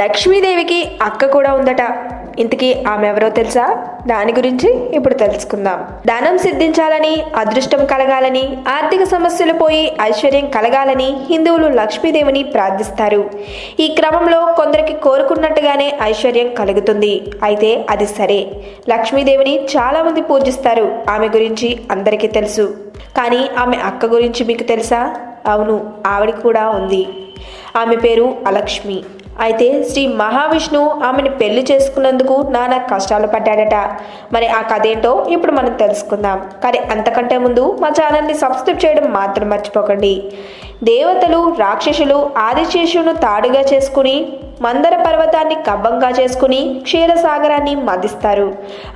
లక్ష్మీదేవికి అక్క కూడా ఉందట. ఇంతకీ ఆమె ఎవరో తెలుసా? దాని గురించి ఇప్పుడు తెలుసుకుందాం. ధనం సిద్ధించాలని, అదృష్టం కలగాలని, ఆర్థిక సమస్యలు పోయి ఐశ్వర్యం కలగాలని హిందువులు లక్ష్మీదేవిని ప్రార్థిస్తారు. ఈ క్రమంలో కొందరికి కోరుకున్నట్టుగానే ఐశ్వర్యం కలుగుతుంది. అయితే అది సరే, లక్ష్మీదేవిని చాలా మంది పూజిస్తారు. ఆమె గురించి అందరికీ తెలుసు. కానీ ఆమె అక్క గురించి మీకు తెలుసా? అవును, ఆవిడ కూడా ఉంది. ఆమె పేరు అలక్ష్మి. అయితే శ్రీ మహావిష్ణువు ఆమెను పెళ్లి చేసుకున్నందుకు నానా కష్టాలు పడ్డాడట. మరి ఆ కథ ఏంటో ఇప్పుడు మనం తెలుసుకుందాం. కానీ అంతకంటే ముందు మా ఛానల్ని సబ్స్క్రైబ్ చేయడం మాత్రం మర్చిపోకండి. దేవతలు, రాక్షసులు ఆదిశేషును తాడుగా చేసుకుని మందర పర్వతాన్ని కబ్బంగా చేసుకుని క్షీరసాగరాన్ని మదిస్తారు.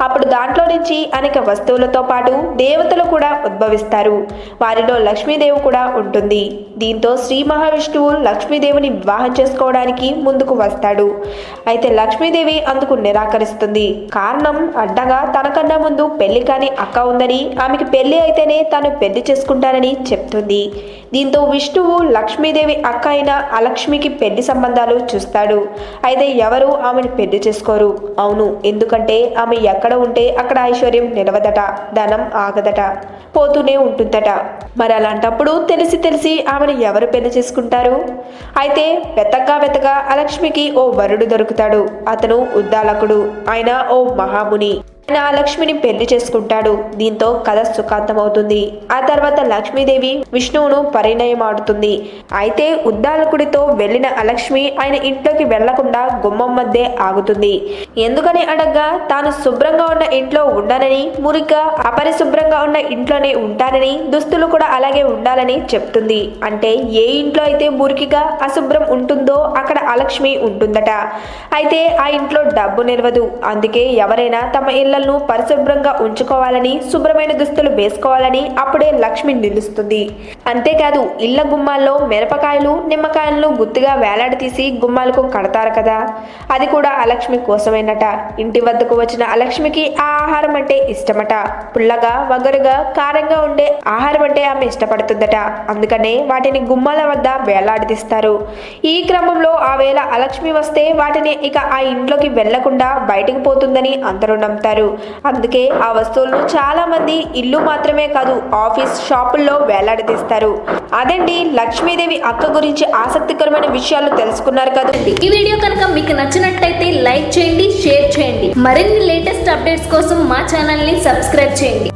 అప్పుడు దాంట్లో నుంచి అనేక వస్తువులతో పాటు దేవతలు కూడా ఉద్భవిస్తారు. వారిలో లక్ష్మీదేవి కూడా ఉంటుంది. దీంతో శ్రీ మహావిష్ణువు లక్ష్మీదేవిని వివాహం చేసుకోవడానికి ముందుకు వస్తాడు. అయితే లక్ష్మీదేవి అందుకు నిరాకరిస్తుంది. కారణం, అడ్డగా తనకన్నా ముందు పెళ్లి కాని అక్క ఉందని, ఆమెకి పెళ్లి అయితేనే తాను పెళ్లి చేసుకుంటానని చెప్తుంది. దీంతో విష్ణువు లక్ష్మీదేవి అక్క అయిన అలక్ష్మికి పెళ్లి సంబంధాలు చూస్తాడు. అయితే ఎవరు ఆమెను పెళ్లి చేసుకోరు. అవును, ఎందుకంటే ఆమె ఎక్కడ ఉంటే అక్కడ ఐశ్వర్యం నిలవదట, ధనం ఆగదట, పోతూనే ఉంటుందట. మరి అలాంటప్పుడు తెలిసి ఆమెను ఎవరు పెళ్లి చేసుకుంటారు? అయితే వెతగా అలక్ష్మికి ఓ వరుడు దొరుకుతాడు. అతను ఉద్దాలకుడు. ఆయన ఓ మహాముని. ఆయన లక్ష్మిని పెళ్లి చేసుకుంటాడు. దీంతో కథ సుఖాంతమవుతుంది. ఆ తర్వాత లక్ష్మీదేవి విష్ణువును పరిణయమాడుతుంది. అయితే ఉద్దాలకుడితో వెళ్లిన అలక్ష్మి ఆయన ఇంట్లోకి వెళ్లకుండా గుమ్మం మధ్య ఆగుతుంది. ఎందుకని అడగ్గా, తాను శుభ్రంగా ఉన్న ఇంట్లో ఉండనని, మురిగా అపరిశుభ్రంగా ఉన్న ఇంట్లోనే ఉంటానని, దుస్తులు కూడా అలాగే ఉండాలని చెప్తుంది. అంటే ఏ ఇంట్లో అయితే మురికిగా అశుభ్రం ఉంటుందో అక్కడ అలక్ష్మి ఉంటుందట. అయితే ఆ ఇంట్లో డబ్బు నిలవదు. అందుకే ఎవరైనా తమ ఇళ్లను పరిశుభ్రంగా ఉంచుకోవాలని, శుభ్రమైన దుస్తులు వేసుకోవాలని అప్పుడే లక్ష్మి నిలుస్తుంది. అంతేకాదు, ఇళ్ల గుమ్మాల్లో మిరపకాయలు, నిమ్మకాయలను గుత్తిగా వేలాడతీసి గుమ్మాలకు కడతారు కదా, అది కూడా అలక్ష్మి కోసమేనట. ఇంటి వద్దకు వచ్చిన అలక్ష్మికి ఆ ఆహారం అంటే ఇష్టమట. పుల్లగా, వగరుగా, కారంగా ఉండే ఆహారం అంటే ఆమె ఇష్టపడుతుందట. అందుకనే వాటిని గుమ్మాల వద్ద వేలాడదీస్తారు. ఈ క్రమంలో ఆ వేళ అలక్ష్మి వస్తే వాటిని ఇక ఆ ఇంట్లోకి వెళ్లకుండా బయటకు పోతుందని అందరూ నమ్ముతారు. అందుకే ఆ వస్తువులను చాలా మంది ఇల్లు మాత్రమే కాదు, ఆఫీస్, షాపుల్లో వేలాడదీస్తారు. అదండి లక్ష్మీదేవి అక్క గురించి ఆసక్తికరమైన విషయాలు తెలుసుకున్నారు కదండి. ఈ వీడియో కనుక మీకు నచ్చినట్టయితే లైక్ చేయండి, షేర్ చేయండి. మరిన్ని లేటెస్ట్ అప్డేట్స్ కోసం మా ఛానల్ ని సబ్స్క్రైబ్ చేయండి.